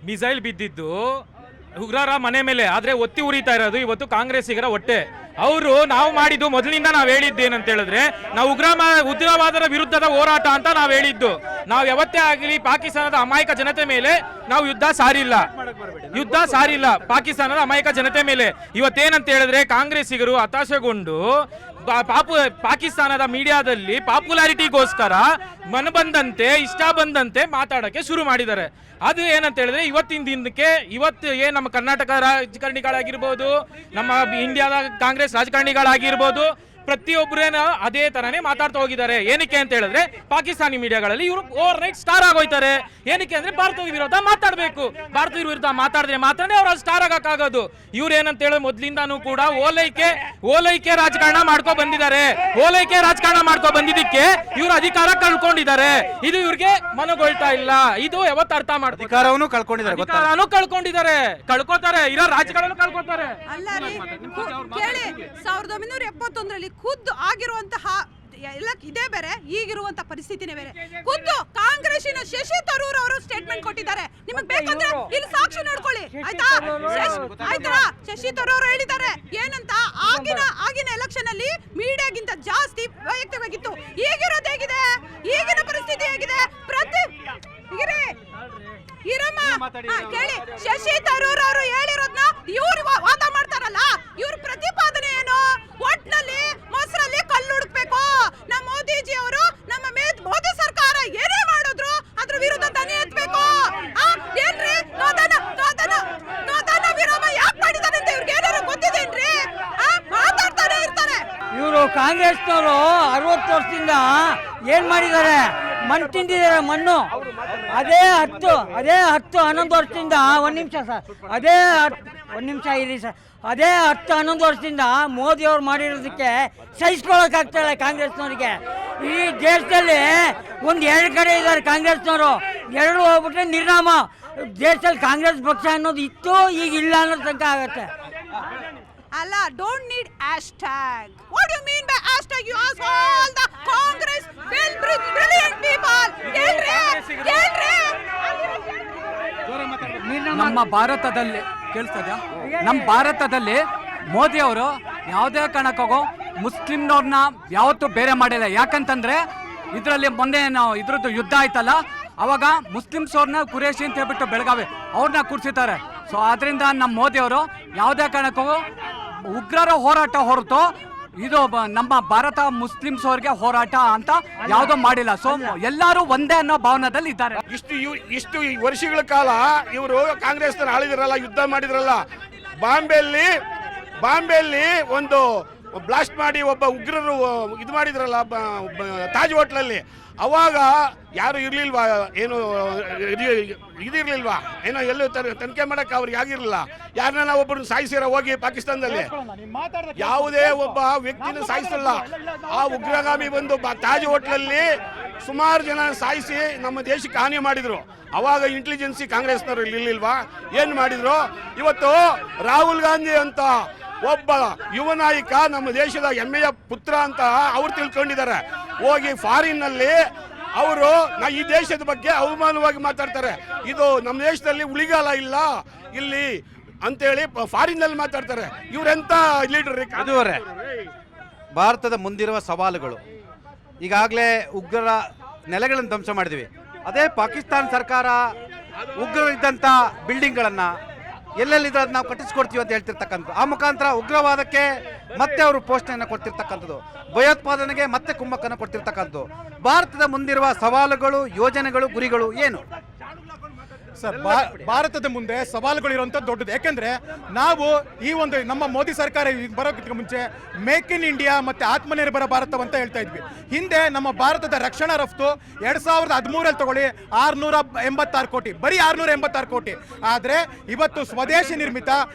Missile ಬಿದ್ದಿದ್ದು ಉಗ್ರರ ಮನೆ ಮೇಲೆ, ಆದ್ರೆ ಒತ್ತಿ ಉರಿತಾ ಇರೋದು ಇವತ್ತು ಕಾಂಗ್ರೆಸ್ಸಿಗರ ಹೊಟ್ಟೆ. ಅವರು ನಾವು ಮಾಡಿದ್ದು ಮೊದಲಿನಿಂದ ನಾವು ಹೇಳಿದ್ದೇನಂತ ಹೇಳಿದ್ರೆ, ನಾವು ಉಗ್ರವಾದದ ವಿರುದ್ಧದ ಹೋರಾಟ ಅಂತ ನಾವು ಹೇಳಿದ್ದು. ನಾವು ಯಾವತ್ತೇ ಆಗಲಿ ಪಾಕಿಸ್ತಾನದ ಅಮಾಯಕ ಜನತೆ ಮೇಲೆ ನಾವು ಯುದ್ಧ ಸಾರಿಲ್ಲ ಪಾಕಿಸ್ತಾನದ ಅಮಾಯಕ ಜನತೆ ಮೇಲೆ. ಇವತ್ತೇನಂತ ಹೇಳಿದ್ರೆ ಕಾಂಗ್ರೆಸ್ಸಿಗರು ಹತಾಶೆಗೊಂಡು ಪಾಕಿಸ್ತಾನದ ಮೀಡಿಯಾದಲ್ಲಿ ಪಾಪ್ಯುಲಾರಿಟಿಗೋಸ್ಕರ ಮನ ಬಂದಂತೆ ಇಷ್ಟ ಬಂದಂತೆ ಮಾತಾಡೋಕ್ಕೆ ಶುರು ಮಾಡಿದ್ದಾರೆ. ಅದು ಏನಂತ ಹೇಳಿದ್ರೆ ಇವತ್ತಿನ ದಿನಕ್ಕೆ ಇವತ್ತು ಏನು ನಮ್ಮ ಕರ್ನಾಟಕ ರಾಜಕಾರಣಿಗಳಾಗಿರ್ಬೋದು, ನಮ್ಮ ಇಂಡಿಯಾದ ಕಾಂಗ್ರೆಸ್ ರಾಜಕಾರಣಿಗಳಾಗಿರ್ಬೋದು, ಪ್ರತಿಯೊಬ್ಬರೇನ ಅದೇ ತರನೇ ಮಾತಾಡ್ತಾ ಹೋಗಿದ್ದಾರೆ. ಏನಕ್ಕೆ ಅಂತ ಹೇಳಿದ್ರೆ ಪಾಕಿಸ್ತಾನಿ ಮೀಡಿಯಾಗಳಲ್ಲಿ ಇವರು ಓವರ್ ನೈಟ್ ಸ್ಟಾರ್ ಆಗೋಯ್ತಾರೆ. ಏನಕ್ಕೆ ಅಂದ್ರೆ ಭಾರತದ ವಿರೋಧ ಮಾತಾಡಬೇಕು, ಭಾರತದ ವಿರುದ್ಧ ಮಾತಾಡಿದ್ರೆ ಮಾತ್ರನೇ ಅವ್ರು ಸ್ಟಾರ್ ಆಗಕ್ಕಾಗೋದು. ಇವ್ರು ಏನಂತ ಹೇಳಿದ್ರೆ ಮೊದ್ಲಿಂದಾನು ಕೂಡ ಓಲೈಕೆ ರಾಜಕಾರಣ ಮಾಡ್ಕೊ ಬಂದಿದ್ದಾರೆ. ಓಲೈಕೆ ರಾಜಕಾರಣ ಮಾಡ್ಕೊ ಬಂದಿದ್ದಕ್ಕೆ ಇವರು ಅಧಿಕಾರ ಕಳ್ಕೊಂಡಿದ್ದಾರೆ. ಇದು ಇವ್ರಿಗೆ ಮನಗೊಳ್ತಾ ಇಲ್ಲ. ಇದು ಯಾವತ್ತು ಅರ್ಥ ಮಾಡ್ತಾರೆ, ಅಧಿಕಾರವನ್ನು ಕಳ್ಕೊಂಡಿದ್ದಾರೆ, ಕಳ್ಕೊತಾರೆ, ಇರೋ ರಾಜಕಾರಣ ಕಳ್ಕೊತಾರೆ. ಅಲ್ಲ ರೀ, ಕೇಳಿ 1971ರಲ್ಲಿ ಖುದ್ದು ಆಗಿರುವಂತಹ ಎಲ್ಲ ಇದೇ ಬೇರೆ, ಈಗಿರುವಂತ ಪರಿಸ್ಥಿತಿನೇ ಬೇರೆ. ಖುದ್ದು ಕಾಂಗ್ರೆಸ್ಸಿನ ಶಶಿ ತರೂರ್ ಅವರು ಸ್ಟೇಟ್ಮೆಂಟ್ ಕೊಟ್ಟಿದ್ದಾರೆ. ನಿಮಗೆ ಬೇಕಂದ್ರೆ ಇಲ್ಲಿ ಸಾಕ್ಷಿ ನೋಡ್ಕೊಳ್ಳಿ, ಆಯ್ತಾ? ಶಶಿ ತರೂರ್ ಹೇಳಿದ್ದಾರೆ ಏನಂತ, ಆಗಿನ ಎಲೆಕ್ಷನ್ ಅಲ್ಲಿ ಮೀಡಿಯಾಗಿಂತ ಜಾಸ್ತಿ ವೈಯಕ್ತಿಕವಾಗಿತ್ತು. ಈಗಿರೋದು ಹೇಗಿದೆ, ಈಗಿನ ಪರಿಸ್ಥಿತಿ ಹೇಗಿದೆ? ಕೇಳಿ, ಶಶಿ ತರೂರ್ ಅವರು ಹೇಳಿರೋದ್ನ ಇವ್ರು ವಾದ ಮಾಡ್ತಾರಲ್ಲ, ಇವ್ರ ಪ್ರತಿಪಾದನೆ ಏನು? ಒಟ್ನಲ್ಲಿ ಮೊಸರಲ್ಲಿ ಕಲ್ಲು ಹುಡುಕ್ಬೇಕು. ನಮ್ಮ ಮೋದಿಜಿ ಅವರು, ನಮ್ಮ ಮೋದಿ ಸರ್ಕಾರ ಏನೇ ಮಾಡಿದ್ರು ಅದ್ರ ವಿರುದ್ಧ ದನಿ ಎತ್ತಬೇಕು. ಏನ್ರಿ ನೋದನ ವಿರಾಮ ಯಾಕೆ ಮಾಡಿದಾರೆ ಅಂತ ಇವ್ರಿಗೆ ಏನಾದ್ರು ಗೊತ್ತಿದೇನ್ರಿ? ಮಾತಾಡ್ತಾನೆ ಇರ್ತಾರೆ. ಇವರು ಕಾಂಗ್ರೆಸ್ನವರು 60 ವರ್ಷದಿಂದ ಏನ್ ಮಾಡಿದ್ದಾರೆ? ಮಣ್ಣು ತಿಂದಿದ್ದಾರೆ, ಮಣ್ಣು. ಅದೇ 10-11 ವರ್ಷದಿಂದ, ಒಂದು ನಿಮಿಷ ಸರ್, ಒಂದು ನಿಮಿಷ ಇರಿ ಸರ್, ಅದೇ 10-11 ವರ್ಷದಿಂದ ಮೋದಿ ಅವ್ರು ಮಾಡಿರೋದಕ್ಕೆ ಸಹಿಸ್ಕೊಳ್ಳೋಕ್ಕಾಗ್ತಾಯಿಲ್ಲ ಕಾಂಗ್ರೆಸ್ನವ್ರಿಗೆ. ಈ ದೇಶದಲ್ಲಿ 1-2 ಕಡೆ ಇದ್ದಾರೆ ಕಾಂಗ್ರೆಸ್ನವರು, 2 ಹೋಗ್ಬಿಟ್ರೆ ನಿರ್ನಾಮ. ದೇಶದಲ್ಲಿ ಕಾಂಗ್ರೆಸ್ ಪಕ್ಷ ಅನ್ನೋದು ಇತ್ತು, ಈಗ ಇಲ್ಲ ಅನ್ನೋ ತನಕ ಆಗತ್ತೆ. ಅಲ್ಲ, don't need hashtag. What do you mean by hashtag? You ask all the Congress brilliant people. ನಮ್ಮ ಭಾರತದಲ್ಲಿ ಕೇಳಿಸ್ತದ್ಯಾ? ನಮ್ಮ ಭಾರತದಲ್ಲಿ ಮೋದಿ ಅವರು ಯಾವುದೇ ಕಾರಣಕ್ಕಾಗೋ ಮುಸ್ಲಿಮ್ನವ್ರನ್ನ ಯಾವತ್ತೂ ಬೇರೆ ಮಾಡಿಲ್ಲ. ಯಾಕಂತಂದ್ರೆ ಇದರಲ್ಲಿ ಮೊನ್ನೆ ಇದ್ರದ್ದು ಯುದ್ಧ ಆಯ್ತಲ್ಲ, ಅವಾಗ ಮುಸ್ಲಿಮ್ಸ್ ಅವ್ರನ್ನ ಕುರೇಶಿ ಅಂತ ಹೇಳ್ಬಿಟ್ಟು ಬೆಳಗಾವಿ ಅವ್ರನ್ನ ಕೂರಿಸಿದ್ದಾರೆ. ಸೊ ಆದ್ರಿಂದ ನಮ್ಮ ಮೋದಿ ಅವರು ಯಾವುದೇ ಕಾರಣಕ್ಕೂ ಉಗ್ರರ ಹೋರಾಟ ಹೊರತು ಇದು ನಮ್ಮ ಭಾರತ ಮುಸ್ಲಿಮ್ಸ್ ಅವ್ರಿಗೆ ಹೋರಾಟ ಅಂತ ಯಾವುದೋ ಮಾಡಿಲ್ಲ. ಸೊ ಎಲ್ಲರೂ ಒಂದೇ ಅನ್ನೋ ಭಾವನದಲ್ಲಿ ಇದ್ದಾರೆ. ಇಷ್ಟು ವರ್ಷಗಳ ಕಾಲ ಇವರು ಕಾಂಗ್ರೆಸ್ ಆಳಿದ್ರಲ್ಲ, ಯುದ್ಧ ಮಾಡಿದ್ರಲ್ಲ. ಬಾಂಬೆಯಲ್ಲಿ ಒಂದು ಬ್ಲಾಸ್ಟ್ ಮಾಡಿ ಒಬ್ಬ ಉಗ್ರರು ಇದು ಮಾಡಿದ್ರಲ್ಲ ತಾಜ್ ಹೋಟ್ಲಲ್ಲಿ. ಅವಾಗ ಯಾರು ಇರ್ಲಿಲ್ವಾ, ಏನು ಇದಿರ್ಲಿಲ್ವಾ, ಏನೋ ಎಲ್ಲೂ ತನಿಖೆ ಮಾಡಕ್ಕೆ ಅವ್ರಿಗೆ ಆಗಿರ್ಲಿಲ್ಲ. ಯಾರನ್ನ ಒಬ್ಬರನ್ನ ಸಾಯಿಸಿರ ಹೋಗಿ ಪಾಕಿಸ್ತಾನದಲ್ಲಿ ಯಾವುದೇ ಒಬ್ಬ ವ್ಯಕ್ತಿನ ಸಾಯಿಸಲ್ಲ. ಆ ಉಗ್ರಗಾಮಿ ಬಂದು ತಾಜ್ ಹೋಟ್ಲಲ್ಲಿ ಸುಮಾರು ಜನ ಸಾಯಿಸಿ ನಮ್ಮ ದೇಶಕ್ಕೆ ಹಾನಿ ಮಾಡಿದ್ರು. ಅವಾಗ ಇಂಟೆಲಿಜೆನ್ಸಿ ಕಾಂಗ್ರೆಸ್ನವರು ಇರ್ಲಿಲ್ವಾ? ಏನು ಮಾಡಿದ್ರು? ಇವತ್ತು ರಾಹುಲ್ ಗಾಂಧಿ ಅಂತ ಒಬ್ಬ ಯುವ ನಾಯಕ ನಮ್ಮ ದೇಶದ ಹೆಮ್ಮೆಯ ಪುತ್ರ ಅಂತ ಅವ್ರು ತಿಳ್ಕೊಂಡಿದ್ದಾರೆ. ಹೋಗಿ ಫಾರಿನ್ನಲ್ಲಿ ಅವರು ಈ ದೇಶದ ಬಗ್ಗೆ ಅವಮಾನವಾಗಿ ಮಾತಾಡ್ತಾರೆ. ಇದು ನಮ್ಮ ದೇಶದಲ್ಲಿ ಉಳಿಗಾಲ ಇಲ್ಲ ಇಲ್ಲಿ ಅಂತೇಳಿ ಫಾರಿನ್ನಲ್ಲಿ ಮಾತಾಡ್ತಾರೆ. ಇವರೆಂತ ಲೀಡರ್? ಅದುವರೆ ಭಾರತದ ಮುಂದಿರುವ ಸವಾಲುಗಳು, ಈಗಾಗಲೇ ಉಗ್ರರ ನೆಲೆಗಳನ್ನು ಧ್ವಂಸ ಮಾಡಿದ್ವಿ. ಅದೇ ಪಾಕಿಸ್ತಾನ ಸರ್ಕಾರ ಉಗ್ರರಿದ್ದಂಥ ಬಿಲ್ಡಿಂಗ್ಗಳನ್ನು ಎಲ್ಲೆಲ್ಲಿದ್ರೆ ನಾವು ಕಟ್ಟಿಸ್ಕೊಡ್ತೀವಿ ಅಂತ ಹೇಳ್ತಿರ್ತಕ್ಕಂಥದ್ದು. ಆ ಮುಖಾಂತರ ಉಗ್ರವಾದಕ್ಕೆ ಮತ್ತೆ ಅವರು ಪೋಷಣೆಯನ್ನು ಕೊಡ್ತಿರ್ತಕ್ಕಂಥದ್ದು, ಭಯೋತ್ಪಾದನೆಗೆ ಮತ್ತೆ ಕುಮ್ಮಕ್ಕನ್ನು ಕೊಡ್ತಿರ್ತಕ್ಕಂಥದ್ದು. ಭಾರತದ ಮುಂದಿರುವ ಸವಾಲುಗಳು, ಯೋಜನೆಗಳು, ಗುರಿಗಳು ಏನು ಸರ್? ಭಾರತದ ಮುಂದೆ ಸವಾಲುಗಳು ಇರುವಂಥದ್ದು ದೊಡ್ಡದು. ಯಾಕೆಂದ್ರೆ ನಾವು ಈ ಒಂದು ನಮ್ಮ ಮೋದಿ ಸರ್ಕಾರ ಬರೋದಕ್ಕೆ ಮುಂಚೆ ಮೇಕ್ ಇನ್ ಇಂಡಿಯಾ ಮತ್ತೆ ಆತ್ಮನಿರ್ಭರ ಭಾರತ ಅಂತ ಹೇಳ್ತಾ ಇದ್ವಿ. ಹಿಂದೆ ನಮ್ಮ ಭಾರತದ ರಕ್ಷಣಾ ರಫ್ತು 2013ರಲ್ಲಿ ತಗೊಳ್ಳಿ 686 ಕೋಟಿ, ಬರೀ 686 ಕೋಟಿ. ಆದರೆ ಇವತ್ತು ಸ್ವದೇಶಿ ನಿರ್ಮಿತ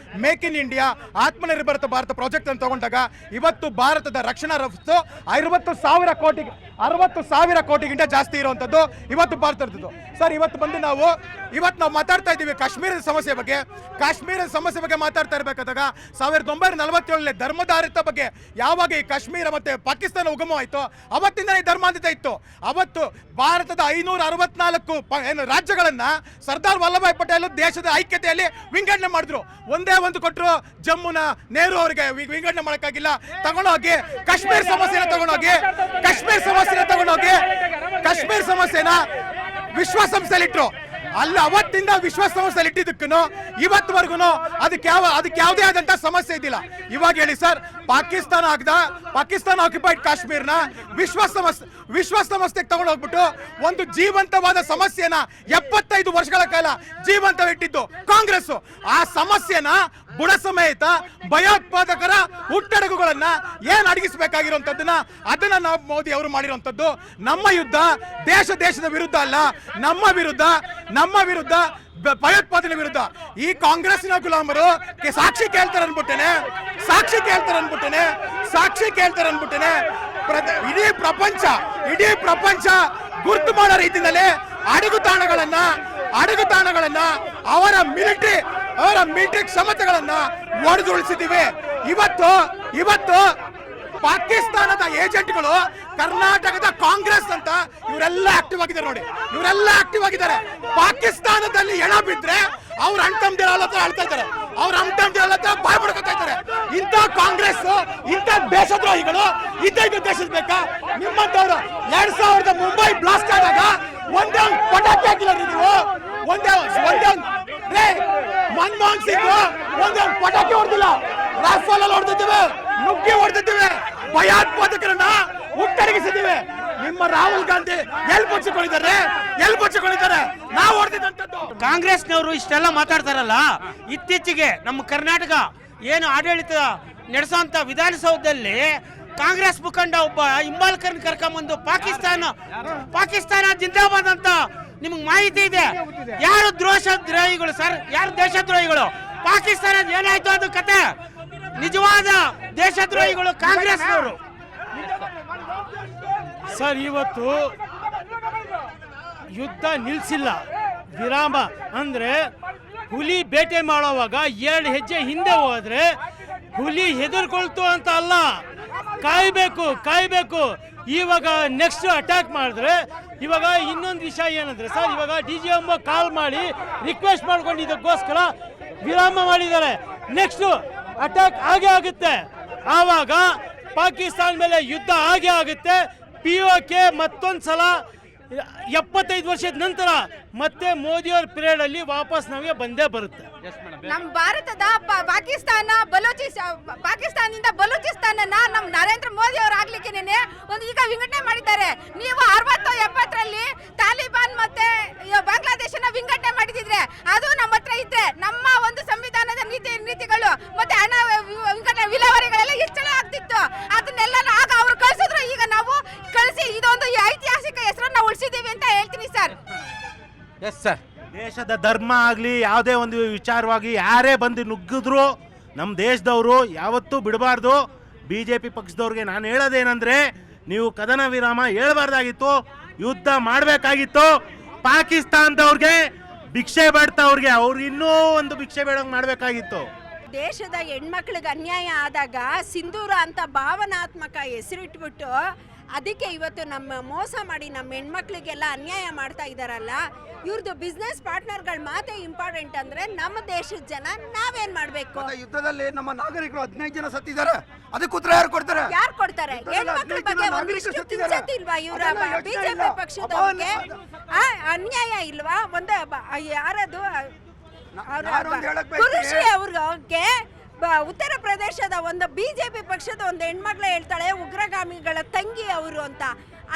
make in India Atmanirbhar Bharat project ಅನ್ನು ತಗೊಂಡಾಗ ಇವತ್ತು ಭಾರತದ ರಕ್ಷಣಾ ರಫ್ತು 60,000 ಕೋಟಿಗಿಂತ ಜಾಸ್ತಿ ಇರುವಂಥದ್ದು ಇವತ್ತು ಭಾರತದ್ದು. ಸರ್, ಇವತ್ತು ಬಂದು ನಾವು ಇವತ್ತು ನಾವು ಮಾತಾಡ್ತಾ ಇದ್ದೀವಿ ಕಾಶ್ಮೀರದ ಸಮಸ್ಯೆ ಬಗ್ಗೆ ಮಾತಾಡ್ತಾ ಇರಬೇಕಾದಾಗ 1947 ಧರ್ಮಧಾರಿತ ಬಗ್ಗೆ ಯಾವಾಗ ಈ ಕಾಶ್ಮೀರ ಮತ್ತೆ ಪಾಕಿಸ್ತಾನ ಉಗಮವಾಯಿತು ಅವತ್ತಿಂದ ಈ ಧರ್ಮಾಂಧತೆ ಇತ್ತು. ಅವತ್ತು ಭಾರತದ 564 ರಾಜ್ಯಗಳನ್ನ ಸರ್ದಾರ್ ವಲ್ಲಭಾಯ್ ಪಟೇಲ್ ದೇಶದ ಐಕ್ಯತೆಯಲ್ಲಿ ವಿಂಗಡಣೆ ಮಾಡಿದ್ರು. ಒಂದೇ ಒಂದು ಕೊಟ್ಟರು, ಜಮ್ಮುನ ನೆಹರು ಅವರಿಗೆ ವಿಂಗಡಣೆ ಮಾಡೋಕ್ಕಾಗಿಲ್ಲ. ತಗೊಂಡೋಗಿ ಕಾಶ್ಮೀರ ಸಮಸ್ಯೆನ ಸಮಸ್ಯೆನ ವಿಶ್ವಸಂಸ್ಥೆಯಲ್ಲಿ ಇಟ್ರು. ಅಲ್ಲಿ ಅವತ್ತಿಂದ ವಿಶ್ವಸಂಸ್ಥೆಯಲ್ಲಿ ಇಟ್ಟಿದ್ದಕ್ಕೂ ಇವತ್ತುವರೆಗೂ ಅದಕ್ಕೆ ಯಾವುದೇ ಆದಂತ ಸಮಸ್ಯೆ ಇದ್ದಿಲ್ಲ. ಇವಾಗ ಹೇಳಿ ಸರ್, ಪಾಕಿಸ್ತಾನ ಆಕ್ಯುಪೈಡ್ ಕಾಶ್ಮೀರ್ನ ವಿಶ್ವಸಂಸ್ಥೆಗೆ ತಗೊಂಡು ಹೋಗ್ಬಿಟ್ಟು ಒಂದು ಜೀವಂತವಾದ ಸಮಸ್ಯೆನ 75 ವರ್ಷಗಳ ಕಾಲ ಜೀವಂತವಿಟ್ಟಿದ್ದು ಕಾಂಗ್ರೆಸ್. ಆ ಸಮಸ್ಯೆನ ಬುಡ ಸಮೇತ ಭಯೋತ್ಪಾದಕರ ಹುಟ್ಟಡಗುಗಳನ್ನ ಏನ್ ಅಡಗಿಸಬೇಕಾಗಿರುವಂತದ್ದನ್ನ ಅದನ್ನ ನಾವು ಮೋದಿ ಅವರು ಮಾಡಿರುವಂತದ್ದು. ನಮ್ಮ ಯುದ್ಧ ದೇಶದ ವಿರುದ್ಧ ಅಲ್ಲ, ನಮ್ಮ ವಿರುದ್ಧ ಭಯೋತ್ಪಾದನೆ ವಿರುದ್ಧ. ಈ ಕಾಂಗ್ರೆಸ್ನ ಗುಲಾಮರು ಸಾಕ್ಷಿ ಕೇಳ್ತಾರೆ ಅನ್ಬಿಟ್ಟೇನೆ ಇಡೀ ಪ್ರಪಂಚ ಗುರ್ತು ಮಾಡೋ ರೀತಿಯಲ್ಲಿ ಅಡಗುತಾಣಗಳನ್ನ ಅವರ ಮಿಲಿಟರಿ ಕ್ಷಮತೆಗಳನ್ನ ಒಡೆದುರುಳಿಸಿದ್ದೀವಿ. ಇವತ್ತು ಪಾಕಿಸ್ತಾನದ ಏಜೆಂಟ್ಗಳು ಕರ್ನಾಟಕದ ಕಾಂಗ್ರೆಸ್ ಅಂತ ಇವರೆಲ್ಲ ಆಕ್ಟಿವ್ ಆಗಿದ್ದಾರೆ. ಪಾಕಿಸ್ತಾನದಲ್ಲಿ ಎಣ ಬಿದ್ರೆ ಅವ್ರ ಅಣ್ತಂದಿರ ಆಳ್ತಾ ಇದ್ದಾರೆ, ಬಾಯ್ ಬಿಡ್ಕೊತಾ ಇದ್ದಾರೆ. ಇಂಥ ಕಾಂಗ್ರೆಸ್, ಇಂಥ ದೇಶದ್ರೋಹಿಗಳು ಇದ್ದ ದೇಶದ ಬೇಕಾ? ನಿಮ್ಮಂತವ್ರು 2000 ಮುಂಬೈ ಬ್ಲಾಸ್ಟ್ ಆದಾಗ ಒಂದೇ ಪಟಾಕಿ ಹಾಕಿಲ್ಲ ನೀವು. ಮನಮೋಹನ್ ಸಿಂಗ್ ಒಂದೇ ಪಟಾಕಿ ಹೊಡೆದಿಲ್ಲ, ರಾಫೇಲ್ ಅಲ್ಲಿ ಹೊಡೆದಿದ್ದೇವೆ, ನುಗ್ಗಿ ಹೊಡೆದಿದ್ದೇವೆ, ಭಯೋತ್ಪಾದಕರನ್ನ ಹುಟ್ಟಡಗಿಸಿದ್ದೀವಿ. ನಿಮ್ಮ ರಾಹುಲ್ ಗಾಂಧಿ ಎಲ್ಲಿ ಬಚ್ಚಿಕೊಂಡಿದ್ದಾರೆ? ನಾವು ಹೊಡೆದಿದ್ದಂಥದ್ದು. ಕಾಂಗ್ರೆಸ್ನವರು ಇಷ್ಟೆಲ್ಲ ಮಾತಾಡ್ತಾರಲ್ಲ, ಇತ್ತೀಚೆಗೆ ನಮ್ಮ ಕರ್ನಾಟಕ ಏನು ಆಡಳಿತ ನಡೆಸೋಂಥ ವಿಧಾನಸೌಧದಲ್ಲಿ ಕಾಂಗ್ರೆಸ್ ಮುಖಂಡ ಒಬ್ಬ ಹಿಂಬಾಲಕರನ್ನ ಕರ್ಕೊಂಬಂದು ಪಾಕಿಸ್ತಾನ ಜಿಂದಾಬಾದ್ ಅಂತ ನಿಮ್ಗೆ ಮಾಹಿತಿ ಇದೆ? ಯಾರು ದೇಶದ್ರೋಹಿಗಳು ಸರ್? ಯಾರು ದೇಶದ್ರೋಹಿಗಳು? ಪಾಕಿಸ್ತಾನ ಏನಾಯ್ತು ಅದು ಕತೆ? ನಿಜವಾದ ದೇಶದ್ರೋಹಿಗಳು ಕಾಂಗ್ರೆಸ್ನವರು ಸರ್. ಇವತ್ತು ಯುದ್ಧ ನಿಲ್ಲಿಸಿಲ್ಲ, ವಿರಾಮ ಅಂದ್ರೆ ಹುಲಿ ಬೇಟೆ ಮಾಡೋವಾಗ 2 ಹೆಜ್ಜೆ ಹಿಂದೆ ಹೋದ್ರೆ ಹುಲಿ ಹೆದರ್ಕೊಳ್ತು ಅಂತ ಅಲ್ಲ, ಕಾಯ್ಬೇಕು. ಇವಾಗ ನೆಕ್ಸ್ಟ್ ಅಟ್ಯಾಕ್ ಮಾಡಿದ್ರೆ ಇವಾಗ ಇನ್ನೊಂದು ವಿಷಯ ಏನಂದ್ರೆ ಸರ್, ಇವಾಗ DGM ಕಾಲ್ ಮಾಡಿ ರಿಕ್ವೆಸ್ಟ್ ಮಾಡ್ಕೊಂಡು ಇದಕ್ಕೋಸ್ಕರ ವಿರಾಮ ಮಾಡಿದ್ದಾರೆ. ನೆಕ್ಸ್ಟ್ ಅಟ್ಯಾಕ್ ಆಗೇ ಆಗುತ್ತೆ. ಆವಾಗ ಪಾಕಿಸ್ತಾನ ಮೇಲೆ ಯುದ್ಧ ಆಗುತ್ತೆ. POK ಮತ್ತೊಂದ್ಸಲ 75 ವರ್ಷದ ನಂತರ ಮತ್ತೆ ಮೋದಿಯವ್ರ ಪೀರಿಯಡ್ ಅಲ್ಲಿ ವಾಪಸ್ ನಮಗೆ ಬಂದೇ ಬರುತ್ತೆ. ನಮ್ಮ ಭಾರತದ ಪಾಕಿಸ್ತಾನದಿಂದ ಬಲೂಚಿಸ್ತಾನನ ನಮ್ಮ ನರೇಂದ್ರ ಮೋದಿ ಅವರು ಆಗ್ಲಿಕ್ಕೆ ಒಂದು ಈಗ ವಿಂಗಡಣೆ ಮಾಡಿದ್ದಾರೆ. ನೀವು 60-70ರಲ್ಲಿ ತಾಲಿಬಾನ್ ಮತ್ತೆ ಬಾಂಗ್ಲಾದೇಶನ ವಿಂಗಡಣೆ ಮಾಡಿದ್ರೆ ಅದು ನಮ್ಮ ಹತ್ರ ಇದ್ರೆ ನಮ್ಮ ಒಂದು ಸಂವಿಧಾನದ ನೀತಿಗಳು ಮತ್ತೆ ಹಣ ವಿಲೇವಾರಿಗಳೆಲ್ಲ ಹೆಚ್ಚಳ ಆಗ್ತಿತ್ತು. ಅದನ್ನೆಲ್ಲ ಆಗ ಅವ್ರು ಕಳಿಸಿದ್ರು, ಈಗ ನಾವು ಕಳಿಸಿ ಇದೊಂದು ಐತಿಹಾಸಿಕ ಹೆಸರನ್ನ ಉಳಿಸಿದೀವಿ ಅಂತ ಹೇಳ್ತೀನಿ ಸರ್. Yes sir. ದೇಶದ ಧರ್ಮ ಆಗಲಿ ಯಾವುದೇ ಒಂದು ವಿಚಾರವಾಗಿ ಯಾರೇ ಬಂದು ನುಗ್ಗಿದ್ರು ನಮ್ಮ ದೇಶದವರು ಯಾವತ್ತೂ ಬಿಡಬಾರ್ದು. BJP ಪಕ್ಷದವ್ರಿಗೆ ನಾನು ಹೇಳೋದೇನೆಂದರೆ, ನೀವು ಕದನ ವಿರಾಮ ಹೇಳ್ಬಾರ್ದಾಗಿತ್ತು, ಯುದ್ಧ ಮಾಡಬೇಕಾಗಿತ್ತು. ಪಾಕಿಸ್ತಾನದವ್ರಿಗೆ ಭಿಕ್ಷೆ ಬೇಡ್ತವ್ರಿಗೆ ಅವ್ರಿಗೆ ಇನ್ನೂ ಒಂದು ಭಿಕ್ಷೆ ಬೇಡಂಗೆ ಮಾಡಬೇಕಾಗಿತ್ತು. ದೇಶದ ಹೆಣ್ಮಕ್ಳಿಗೆ ಅನ್ಯಾಯ ಆದಾಗ ಸಿಂಧೂರ ಅಂತ ಭಾವನಾತ್ಮಕ ಹೆಸರಿಟ್ಬಿಟ್ಟು ಅದಕ್ಕೆ ಇವತ್ತು ನಮ್ಮ ಮೋಸ ಮಾಡಿ ನಮ್ಮ ಹೆಣ್ಮಕ್ಳಿಗೆಲ್ಲ ಅನ್ಯಾಯ ಮಾಡ್ತಾ ಇದ್ದಾರಲ್ಲ. ಇವ್ರದ್ದು ಬಿಸ್ನೆಸ್ ಪಾರ್ಟ್ನರ್ಗಳ ಮಾತೇ ಇಂಪಾರ್ಟೆಂಟ್ ಅಂದ್ರೆ ನಮ್ಮ ದೇಶದ ಜನ ನಾವೇನ್ ಮಾಡ್ಬೇಕು? ಯುದ್ಧದಲ್ಲಿ ನಮ್ಮ ನಾಗರಿಕರು 15 ಜನ ಸತ್ತಿದ್ದಾರೆ, ಅದಕ್ಕೆ ಉತ್ತರ ಯಾರು ಕೊಡ್ತಾರೆ? ಹೆಣ್ಮಕ್ಳ ಬಗ್ಗೆ ಒಂದಿಷ್ಟು ಕಿಂಚತ್ ಇಲ್ವಾ? ಇವರ BJP ಪಕ್ಷದವ್ರಿಗೆ ಅನ್ಯಾಯ ಇಲ್ವಾ? ಒಂದು ಯಾರದು ಕುರುಷಿ ಅವ್ರಿಗೆ ಉತ್ತರ ಪ್ರದೇಶದ ಒಂದು BJP ಪಕ್ಷದ ಒಂದು ಹೆಣ್ಮಕ್ಳು ಹೇಳ್ತಾಳೆ ಉಗ್ರಗಾಮಿಗಳ ತಂಗಿ ಅವರು ಅಂತ.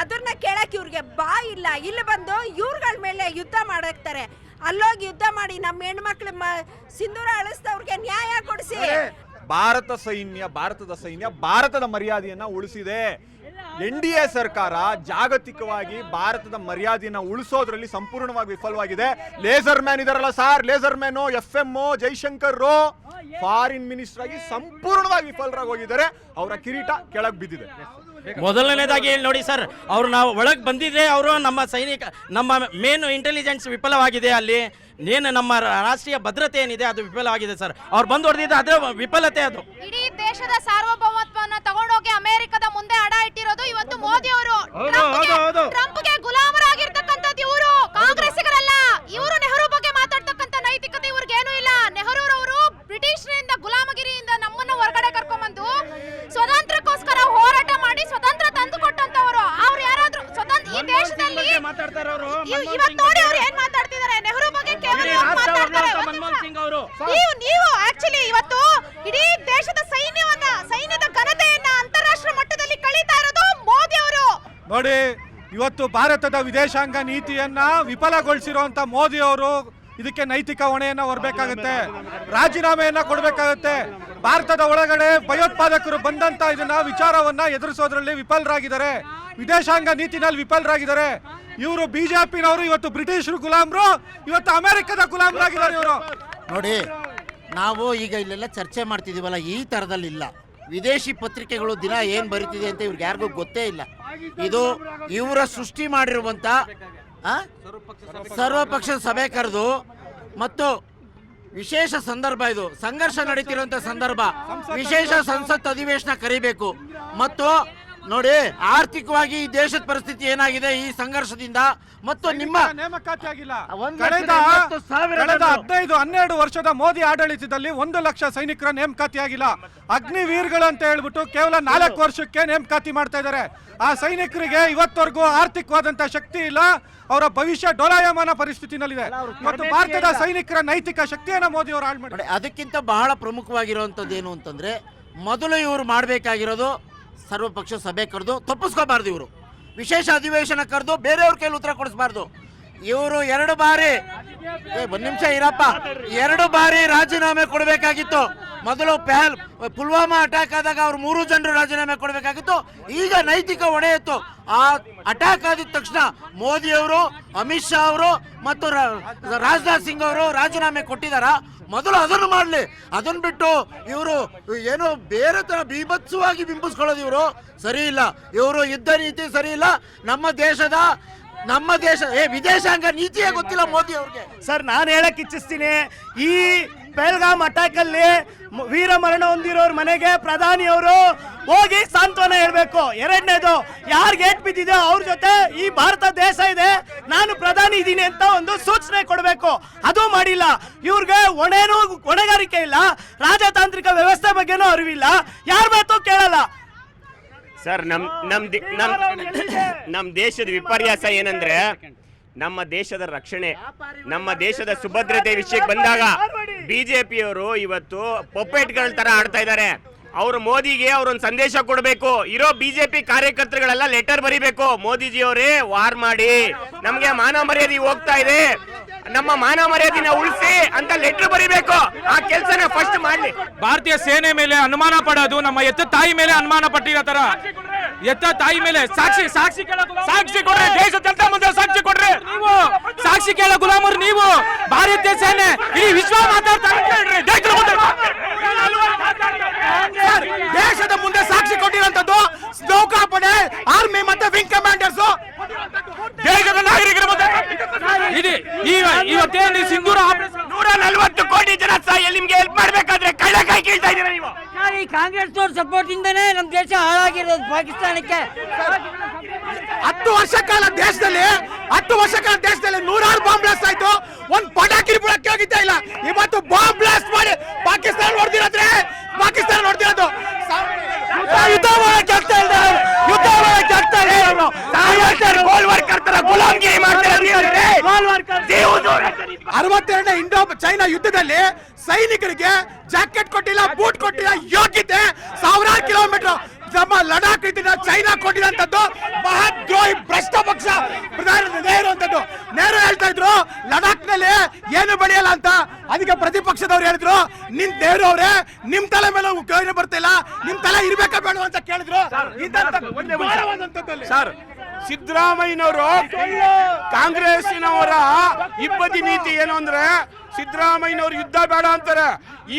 ಅದನ್ನ ಕೇಳಕ್ ಇವ್ರಿಗೆ ಬಾಯಿಲ್ಲ. ಇಲ್ಲಿ ಬಂದು ಇವ್ರಗಳ ಮೇಲೆ ಯುದ್ಧ ಮಾಡಕ್ತಾರೆ. ಅಲ್ಲೋಗಿ ಯುದ್ಧ ಮಾಡಿ ನಮ್ಮ ಹೆಣ್ಮಕ್ಳು ಸಿಂಧೂರ ಅಳಿಸಿದವ್ರಿಗೆ ನ್ಯಾಯ ಕೊಡಿಸಿ. ಭಾರತದ ಸೈನ್ಯ ಭಾರತದ ಮರ್ಯಾದೆಯನ್ನ ಉಳಿಸಿದೆ. NDA ಸರ್ಕಾರ ಜಾಗತಿಕವಾಗಿ ಭಾರತದ ಮರ್ಯಾದೆಯನ್ನ ಉಳಿಸೋದ್ರಲ್ಲಿ ಸಂಪೂರ್ಣವಾಗಿ ವಿಫಲವಾಗಿದೆ. ಲೇಸರ್ ಮ್ಯಾನ್ ಇದಾರಲ್ಲ sir, laser man FM Jaishankar foreign minister ಆಗಿ ಸಂಪೂರ್ಣವಾಗಿ ವಿಫಲರಾಗಿ ಹೋಗಿದ್ದಾರೆ. ಅವರ ಕಿರೀಟ ಕೆಳಗೆ ಬಿದ್ದಿದೆ. ಮೊದಲನೇದಾಗಿ ಹೇಳಿ ನೋಡಿ ಸರ್, ಅವರು ನಾವು ಒಳಗೆ ಬಂದಿದ್ರೆ ಅವರು ನಮ್ಮ ಮೇನ್ ಇಂಟೆಲಿಜೆನ್ಸ್ ವಿಫಲವಾಗಿದೆ. ಅಲ್ಲಿ ಏನು ನಮ್ಮ ರಾಷ್ಟ್ರೀಯ ಭದ್ರತೆ ಏನಿದೆ ಅದು ವಿಫಲವಾಗಿದೆ ಸರ್. ಅವ್ರು ಬಂದು ಹೊಡೆದಿದ್ದು ಅದರ ವಿಫಲತೆ ಅದು. ಇಡೀ ದೇಶದ ಸಾರ್ವಭೌಮತ್ವವನ್ನು ತಗೊಂಡೋಗಿ ಅಮೆರಿಕದ ಮುಂದೆ ಅಡ ಇಟ್ಟಿರೋದು ಇವತ್ತು ಮೋದಿ ಅವರು. ಟ್ರಂಪ್ಗೆ ಗುಲಾಮರಾಗಿರ್ತಕ್ಕಂಥದ್ದು ಇವರು, ಕಾಂಗ್ರೆಸ್ಸಿಗರಲ್ಲ. ಇವರು ನೆಹರು ಬಗ್ಗೆ ಮಾತಾಡ್ತಕ್ಕಂಥ ನೈತಿಕತೆ ಇವ್ರಿಗೇನು ಇಲ್ಲ. ನೆಹರೂರವರು ಬ್ರಿಟಿಷರಿಂದ ಗುಲಾಮಗಿರಿಯಿಂದ ನಮ್ಮನ್ನು ಹೊರಗಡೆ ಕರ್ಕೊಂಡ್ಬಂದು ಸ್ವತಂತ್ರಕ್ಕೋಸ್ಕರ ಹೋರಾಟ ಮಾಡಿ ಸ್ವತಂತ್ರ ತಂದು ಕೊಟ್ಟಂತವರು. ಅವ್ರು ಯಾರಾದ್ರೂ ಸ್ವತಂತ್ರ ಈ ದೇಶದಲ್ಲಿ ಇವತ್ತು ನೋಡಿ ಅವ್ರು ಏನ್ ಮಾತಾಡ್ತಿದ್ದಾರೆ. ನೆಹರು ಬಗ್ಗೆ ಕೇವಲ ನೀವು ಆಕ್ಚುಲಿ ಇವತ್ತು ಇಡೀ ದೇಶದ ಸೈನ್ಯದ ಘನತೆಯನ್ನ ಅಂತಾರಾಷ್ಟ್ರೀಯ ಮಟ್ಟದಲ್ಲಿ ಕಳೀತಾ ಇರೋದು ಮೋದಿ ಅವರು. ನೋಡಿ, ಇವತ್ತು ಭಾರತದ ವಿದೇಶಾಂಗ ನೀತಿಯನ್ನ ವಿಫಲಗೊಳಿಸಿರುವಂತ ಮೋದಿ ಅವರು ಇದಕ್ಕೆ ನೈತಿಕ ಹೊಣೆಯನ್ನ ಹೊರಬೇಕಾಗುತ್ತೆ, ರಾಜೀನಾಮೆಯನ್ನ ಕೊಡಬೇಕಾಗುತ್ತೆ. ಭಾರತದ ಒಳಗಡೆ ಭಯೋತ್ಪಾದಕರು ಬಂದಂತ ಇದನ್ನ ವಿಚಾರವನ್ನ ಎದುರಿಸೋದ್ರಲ್ಲಿ ವಿಫಲರಾಗಿದ್ದಾರೆ, ವಿದೇಶಾಂಗ ನೀತಿನಲ್ಲಿ ವಿಫಲರಾಗಿದ್ದಾರೆ. ಇವರು ಬಿಜೆಪಿನವರು ಇವತ್ತು ಬ್ರಿಟಿಷರು ಗುಲಾಮರು, ಇವತ್ತು ಅಮೆರಿಕದ ಗುಲಾಮರಾಗಿದ್ದಾರೆ ಇವರು. ನೋಡಿ, ನಾವು ಈಗ ಇಲ್ಲೆಲ್ಲ ಚರ್ಚೆ ಮಾಡ್ತಿದೀವಲ್ಲ, ಈ ಥರದಲ್ಲಿಲ್ಲ. ವಿದೇಶಿ ಪತ್ರಿಕೆಗಳು ದಿನ ಏನು ಬರೀತಿದೆ ಅಂತ ಇವ್ರಿಗೆ ಯಾರಿಗೂ ಗೊತ್ತೇ ಇಲ್ಲ. ಇದು ಇವರ ಸೃಷ್ಟಿ ಮಾಡಿರುವಂಥ ಸರ್ವಪಕ್ಷದ ಸಭೆ ಕರೆದು ಮತ್ತು ವಿಶೇಷ ಸಂದರ್ಭ, ಇದು ಸಂಘರ್ಷ ನಡೀತಿರುವಂಥ ಸಂದರ್ಭ, ವಿಶೇಷ ಸಂಸತ್ ಅಧಿವೇಶನ ಕರಿಬೇಕು. ಮತ್ತು ನೋಡಿ, ಆರ್ಥಿಕವಾಗಿ ಈ ದೇಶದ ಪರಿಸ್ಥಿತಿ ಏನಾಗಿದೆ ಈ ಸಂಘರ್ಷದಿಂದ. ಮತ್ತು ನಿಮ್ಮ ನೇಮಕಾತಿ ಆಗಿಲ್ಲ. ಕಳೆದ 15-12 ವರ್ಷದ ಮೋದಿ ಆಡಳಿತದಲ್ಲಿ 1 ಲಕ್ಷ ಸೈನಿಕರ ನೇಮಕಾತಿ ಆಗಿಲ್ಲ. ಅಗ್ನಿವೀರ್ಗಳು ಅಂತ ಹೇಳ್ಬಿಟ್ಟು ಕೇವಲ 4 ವರ್ಷಕ್ಕೆ ನೇಮಕಾತಿ ಮಾಡ್ತಾ ಇದ್ದಾರೆ. ಆ ಸೈನಿಕರಿಗೆ ಇವತ್ತವರೆಗೂ ಆರ್ಥಿಕವಾದಂತ ಶಕ್ತಿ ಇಲ್ಲ, ಅವರ ಭವಿಷ್ಯ ಡೋಲಾಯಮಾನ ಪರಿಸ್ಥಿತಿನಲ್ಲಿದೆ. ಇವತ್ತು ಭಾರತದ ಸೈನಿಕರ ನೈತಿಕ ಶಕ್ತಿಯನ್ನ ಮೋದಿ ಅವರು ಹಾಳು ಮಾಡಿ. ಅದಕ್ಕಿಂತ ಬಹಳ ಪ್ರಮುಖವಾಗಿರುವಂಥದ್ದು ಏನು ಅಂತಂದ್ರೆ, ಮೊದಲು ಇವರು ಮಾಡಬೇಕಾಗಿರೋದು ಸರ್ವಪಕ್ಷ ಸಭೆ ಕರೆದು ತಪ್ಪಿಸ್ಕೋಬಾರ್ದು. ಇವರು ವಿಶೇಷ ಅಧಿವೇಶನ ಕರೆದು ಬೇರೆಯವ್ರ ಕೈಲಿ ಉತ್ತರ ಕೊಡಿಸಬಾರ್ದು. ಇವರು 2 ಬಾರಿ, 1 ನಿಮಿಷ ಇರಪ್ಪ, 2 ಬಾರಿ ರಾಜೀನಾಮೆ ಕೊಡಬೇಕಾಗಿತ್ತು. ಮೊದಲು ಪುಲ್ವಾಮಾ ಅಟ್ಯಾಕ್ ಆದಾಗ ಅವ್ರು 3 ಜನರು ರಾಜೀನಾಮೆ ಕೊಡಬೇಕಾಗಿತ್ತು. ಈಗ ನೈತಿಕ ಹೊಣೆ ಇತ್ತು. ಆ ಅಟ್ಯಾಕ್ ಆದ ತಕ್ಷಣ ಮೋದಿ ಅವರು, ಅಮಿತ್ ಶಾ ಅವರು ಮತ್ತು ರಾಜನಾಥ್ ಸಿಂಗ್ ಅವರು ರಾಜೀನಾಮೆ ಕೊಟ್ಟಿದ್ದಾರ. ಮೊದಲು ಅದನ್ನು ಮಾಡಲಿ. ಅದನ್ನು ಬಿಟ್ಟು ಇವರು ಏನೋ ಬೇರೆ ತರ ಬೀಭತ್ಸವಾಗಿ ಬಿಂಬಿಸ್ಕೊಳ್ಳೋದು ಇವರು ಸರಿ ಇಲ್ಲ. ಇವರು ಯುದ್ಧ ನೀತಿ ಸರಿ ಇಲ್ಲ. ನಮ್ಮ ದೇಶ ವಿದೇಶಾಂಗ ನೀತಿಯೇ ಗೊತ್ತಿಲ್ಲ ಮೋದಿ ಅವ್ರಿಗೆ. ಸರ್, ನಾನು ಹೇಳಕ್ ಇಚ್ಛಿಸ್ತೀನಿ, ಈ ಪೆಹಲ್ಗಾಮ್ ಅಟ್ಯಾಕ್ ಅಲ್ಲಿ ವೀರ ಮರಣ ಹೊಂದಿರೋರ್ ಮನೆಗೆ ಪ್ರಧಾನಿಯವರು ಹೋಗಿ ಸಾಂತ್ವನ ಹೇಳ್ಬೇಕು. 2ನೇದು, ಯಾರಿಗೆ ಏಟ್ ಬಿದ್ದಿದೆ ಅವ್ರ ಜೊತೆ ಈ ಭಾರತ ದೇಶ ಇದೆ, ನಾನು ಪ್ರಧಾನಿ ಇದ್ದೀನಿ ಅಂತ ಒಂದು ಸೂಚನೆ ಕೊಡಬೇಕು. ಅದು ಮಾಡಿಲ್ಲ. ಇವ್ರಿಗೆ ಹೊಣೆಗಾರಿಕೆ ಇಲ್ಲ, ರಾಜತಾಂತ್ರಿಕ ವ್ಯವಸ್ಥೆ ಬಗ್ಗೆನೂ ಅರಿವಿಲ್ಲ, ಯಾರ ಮಾತು ಕೇಳಲ್ಲ. ಸರ್, ನಮ್ಮ ದೇಶದ ವಿಪರ್ಯಾಸ ಏನಂದ್ರೆ, ನಮ್ಮ ದೇಶದ ರಕ್ಷಣೆ, ನಮ್ಮ ದೇಶದ ಸುಭದ್ರತೆ ವಿಷಯಕ್ಕೆ ಬಂದಾಗ ಬಿಜೆಪಿಯವರು ಇವತ್ತು ಪೊಪೆಟ್ಗಳ ತರ ಆಡ್ತಾ ಇದ್ದಾರೆ. ಅವರು ಮೋದಿಗೆ ಅವ್ರೊಂದು ಸಂದೇಶ ಕೊಡಬೇಕು. ಇರೋ ಬಿಜೆಪಿ ಕಾರ್ಯಕರ್ತರುಗಳೆಲ್ಲ ಲೆಟರ್ ಬರೀಬೇಕು, ಮೋದಿಜಿ ಅವರೇ ವಾರ್ ಮಾಡಿ, ನಮ್ಗೆ ಮಾನ ಮರ್ಯಾದೆ ಹೋಗ್ತಾ ಇದೆ, ನಮ್ಮ ಮಾನ ಮರ್ಯಾದಿನ ಉಳಿಸಿ ಅಂತ ಲೆಟರ್ ಬರೀಬೇಕು. ಆ ಕೆಲಸನ ಫಸ್ಟ್ ಮಾಡ್ಲಿ. ಭಾರತೀಯ ಸೇನೆ ಮೇಲೆ ಅನುಮಾನ ಪಡೋದು ನಮ್ಮ ಎತ್ತ ತಾಯಿ ಮೇಲೆ ಅನುಮಾನ ಪಟ್ಟಿರೋ ತರ. ಎತ್ತ ತಾಯಿ ಮೇಲೆ ಸಾಕ್ಷಿ ಕೊಡ್ರಿ, ದೇಶ ಜನತೆ ಮುಂದೆ ಸಾಕ್ಷಿ ಕೊಡ್ರಿ. ನೀವು ಸಾಕ್ಷಿ ಕೇಳೋ ಗುಲಾಮರು ನೀವು. ಭಾರತೀಯ ಸೇನೆ ಇಡೀ ವಿಶ್ವ ಮಾತಾಡ್ತಾರೆ. ದೇಶದ ಮುಂದೆ ಸಾಕ್ಷಿ ಕೊಟ್ಟಿರುವಂತದ್ದು ನೌಕಾಪಡೆ, ಆರ್ಮಿ ಮತ್ತೆ ವಿಂಗ್ ಕಮಾಂಡರ್ಸ್, ದೇಶದ ನಾಗರಿಕರ ಮುಂದೆ ಇವತ್ತೇನು ಸಿಂಧೂರ 140 ಕೋಟಿ ಜನ ನಿಮ್ಗೆ ಹೆಲ್ಪ್ ಮಾಡ್ಬೇಕಾದ್ರೆ ಕಳ್ಳಕಾಯಿ ಕೇಳ್ತಾ ಇದೀರ ನೀವು. ಈ ಕಾಂಗ್ರೆಸ್ ಸಪೋರ್ಟ್ ಇಂದನೇ ನಮ್ಮ ದೇಶ ಹಾಳಾಗಿರೋದು ಪಾಕಿಸ್ತಾನಕ್ಕೆ. 10 ವರ್ಷ ಕಾಲ ದೇಶದಲ್ಲಿ 100 ಬಾಂಬ್ ಬ್ಲಾಸ್ಟ್ ಆಯ್ತು. ಒಂದ್ ಪಟಾಕಿ ಬಿಡಕ್ಕೆ ಹೋಗಿದ್ದೇ ಇಲ್ಲ. ಇವತ್ತು ಬಾಂಬ್ ಬ್ಲಾಸ್ಟ್ ಮಾಡಿ ಪಾಕಿಸ್ತಾನ ಹೊಡೆದಿರೋದ್ರೆ, ಪಾಕಿಸ್ತಾನ ಹೊಡೆದಿರೋದು ಯುದ್ಧ ಮಾಡಕ್ಕೆ ಆಗ್ತಾ ಇಲ್ಲ. ಗುಲಾಮ್ಗಿರಿ ಮಾಡ್ತಾರೆ. 62ನೇ ಇಂಡೋ ಚೈನಾ ಯುದ್ಧದಲ್ಲಿ ಸೈನಿಕರಿಗೆ ಜಾಕೆಟ್ ಕೊಟ್ಟಿಲ್ಲ, ಬೂಟ್ ಕೊಟ್ಟಿಲ್ಲ, ಯೋಗ್ಯತೆ 1000 ಕಿಲೋಮೀಟರ್ ನಮ್ಮ ಲಡಾಖ್ ಇದನ್ನ ಚೈನಾ ಕೊಟ್ಟಿರೋಂಥದ್ದು ಮಹಾದ್ರೋಹಿ ಭ್ರಷ್ಟ ಪಕ್ಷ ಪ್ರಧಾನಿ ನೆಹರು ಹೇಳ್ತಾ ಇದ್ರು ಲಡಾಖ್ ನಲ್ಲಿ ಏನು ಬೆಳೆಯಲ್ಲ ಅಂತ. ಅದಕ್ಕೆ ಪ್ರತಿಪಕ್ಷದವ್ರು ಹೇಳಿದ್ರು, ನೆಹರು ಅವರೇ ನಿಮ್ ತಲೆ ಮೇಲೆ ಗೌರವ ಬರ್ತಿಲ್ಲ, ನಿಮ್ ತಲೆ ಇರ್ಬೇಕಾ ಬೇಡ ಅಂತ ಕೇಳಿದ್ರು. ಸರ್, ಸಿದ್ದರಾಮಯ್ಯನವರು ಕಾಂಗ್ರೆಸ್ಸಿನವರ ಇಬ್ಬದಿ ನೀತಿ ಏನು ಅಂದ್ರೆ, ಸಿದ್ದರಾಮಯ್ಯನವರು ಯುದ್ಧ ಬೇಡ ಅಂತಾರೆ,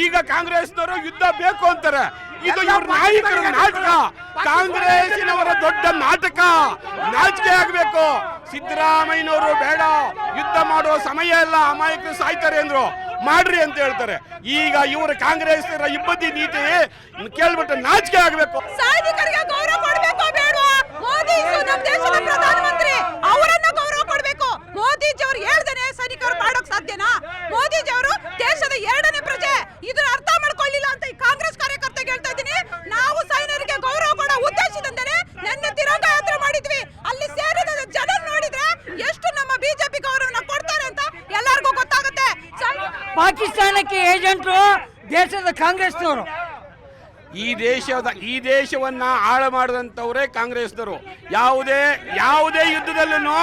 ಈಗ ಕಾಂಗ್ರೆಸ್ನವರು ಯುದ್ಧ ಬೇಕು ಅಂತಾರೆ. ಇದು ಇವ್ರ ನಾಯಕರ ನಾಟಕ, ಕಾಂಗ್ರೆಸ್ಸಿನವರ ದೊಡ್ಡ ನಾಟಕ. ನಾಚಿಕೆ ಆಗ್ಬೇಕು. ಸಿದ್ದರಾಮಯ್ಯನವರು ಬೇಡ, ಯುದ್ಧ ಮಾಡುವ ಸಮಯ ಎಲ್ಲ, ಅಮಾಯಕರು ಸಾಯ್ತಾರೆ ಅಂದ್ರು, ಮಾಡ್ರಿ ಅಂತ ಹೇಳ್ತಾರೆ. ಈಗ ಇವರ ಕಾಂಗ್ರೆಸ್ ಇಬ್ಬದಿ ನೀತಿ ಕೇಳ್ಬಿಟ್ಟು ನಾಚಿಕೆ ಆಗ್ಬೇಕು. ಸೈನಿಕರಿಗೆ ಗೌರವ ಕೊಡಬೇಕು ಬೇಡವಾ? ಮೋದಿ ನಮ್ಮ ದೇಶದ ಪ್ರಧಾನಮಂತ್ರಿ, ಅವರನ್ನ ಗೌರವ ಕೊಡಬೇಕು. ಮೋದಿಜಿ ಅವರು ಹೇಳ್ದೇನೆ ಸೈನಿಕರು ಮಾಡೋಕ್ ಸಾಧ್ಯನಾ? ಮೋದಿಜಿ ಅವರು ದೇಶದ 2ನೇ ಪ್ರಜೆ, ಇದನ್ನ ಅರ್ಥ ಮಾಡ್ಕೊಳ್ಳಿಲ್ಲ ಅಂತ ಈ ಕಾಂಗ್ರೆಸ್ ಕಾರ್ಯಕರ್ತರಿಗೆ ಹೇಳ್ತಾ ಇದ್ದೀನಿ. ನಾವು ಸೈನಿಕರಿಗೆ ಗೌರವ ಕೊಡೋ ಉದ್ದೇಶದಿಂದಲೇ ನಿನ್ನೆ ತಿರಂಗ ಯಾತ್ರೆ ಮಾಡಿದ್ವಿ. ಅಲ್ಲಿ ಸೇರಿದ ಜನ ನೋಡಿದ್ರೆ ಎಷ್ಟು ನಮ್ಮ ಬಿಜೆಪಿ ಗೌರವನ ಕೊಡ್ತಾರೆ ಅಂತ ಎಲ್ಲರಿಗೂ ಗೊತ್ತಾಗುತ್ತೆ. ಪಾಕಿಸ್ತಾನಕ್ಕೆ ಏಜೆಂಟ್ರು ದೇಶದ ಕಾಂಗ್ರೆಸ್ನವರು. ಈ ದೇಶವನ್ನ ಹಾಳು ಮಾಡಿದಂಥವರೇ ಕಾಂಗ್ರೆಸ್ನವರು. ಯಾವುದೇ ಯುದ್ಧದಲ್ಲೂ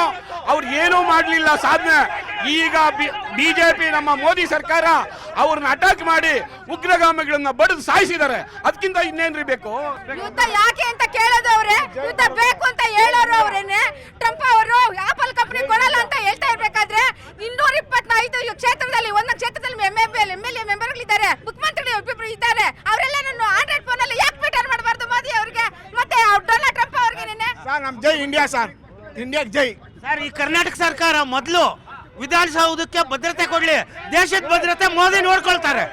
ಅವ್ರು ಏನೂ ಮಾಡಲಿಲ್ಲ ಸಾಧನೆ. ಈಗ ಬಿಜೆಪಿ ನಮ್ಮ ಮೋದಿ ಸರ್ಕಾರ ಅವ್ರನ್ನ ಅಟ್ಯಾಕ್ ಮಾಡಿ ಉಗ್ರಗಾಮಿಗಳನ್ನ ಬಡಿದು ಸಾಯಿಸಿದ್ದಾರೆ. ಅದಕ್ಕಿಂತ ಇನ್ನೇನ್ರಿ ಬೇಕು? ಯುದ್ಧ ಯಾಕೆ ಅಂತ ಕೇಳೋದು ಅವ್ರೆ, ಯುದ್ಧ ಬೇಕು ಅಂತ ಹೇಳೋರು ಅವ್ರೇನೆ. ಟ್ರಂಪ್ ಅವರು ಆಪಲ್ ಕಂಪನಿ ಕೊಡಲ್ಲ ಅಂತ ಹೇಳ್ತಾ ಇರ್ಬೇಕಾದ್ರೆ 225 ಕ್ಷೇತ್ರದಲ್ಲಿ ಒಂದೊಂದು ಕ್ಷೇತ್ರದಲ್ಲಿ MLA ಮೆಂಬರ್ಗಳಿದ್ದಾರೆ, ಮುಖ್ಯಮಂತ್ರಿಗಳು ಒಬ್ಬೊಬ್ರು ಇದ್ದಾರೆ. ಅವರೆಲ್ಲ ನಾನು ಆಂಡ್ರಾಯ್ಡ್ ಫೋನ್ ಅಲ್ಲಿ ಯಾಕೆ ಟ್ವಿಟರ್ ಮಾಡಬಾರ್ದು ಮೋದಿ ಅವ್ರಿಗೆ ಮತ್ತೆ ಡೊನಾಲ್ಡ್ ಟ್ರಂಪ್ ಅವ್ರಿಗೆ? ನೆನ್ನೆ ಸರ್ ನಮ್ ಜೈ ಇಂಡಿಯಾ ಸರ್, ಇಂಡಿಯಾಗೆ ಜೈ ಸರ್. ಈ ಕರ್ನಾಟಕ ಸರ್ಕಾರ ಮೊದಲು ವಿಧಾನಸೌಧಕ್ಕೆ ಭದ್ರತೆ ಕೊಡ್ಲಿ, ದೇಶದ ಭದ್ರತೆ ಮೋದಿ ನೋಡ್ಕೊಳ್ತಾರೆ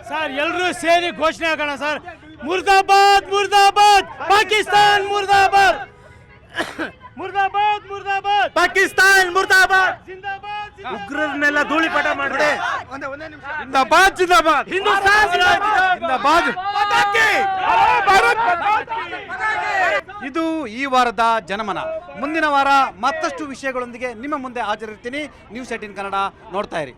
ಸರ್. ಎಲ್ಲರೂ ಸೇರಿ ಘೋಷಣೆ ಆಗೋಣ ಸರ್. ಮುರ್ದಾಬಾದ್ ಮುರ್ದಾಬಾದ್ ಪಾಕಿಸ್ತಾನ್, ಮುರ್ದಾಬಾದ್ ಮುರ್ದಾಬಾದ್ ಮುರ್ದಾಬಾದ್ ಪಾಕಿಸ್ತಾನ್, ಮುರ್ದಾಬಾದ್ ಜಿಂದಾಬಾದ್. ಉಗ್ರರನ್ನೆಲ್ಲ ಧೂಳಿಪಟ ಮಾಡಿದೆ. ಜಿಂದಾಬಾದ್ ಜಿಂದಾಬಾದ್ ಹಿಂದೂಸ್ತಾನ್ ಜಿಂದಾಬಾದ್. ಇದು ಈ ವಾರದ ಜನಮನ. ಮುಂದಿನ ವಾರ ಮತ್ತಷ್ಟು ವಿಷಯಗಳೊಂದಿಗೆ ನಿಮ್ಮ ಮುಂದೆ ಹಾಜರಿರ್ತೀನಿ. ನ್ಯೂಸ್ 18 ಕನ್ನಡ ನೋಡ್ತಾ ಇರಿ.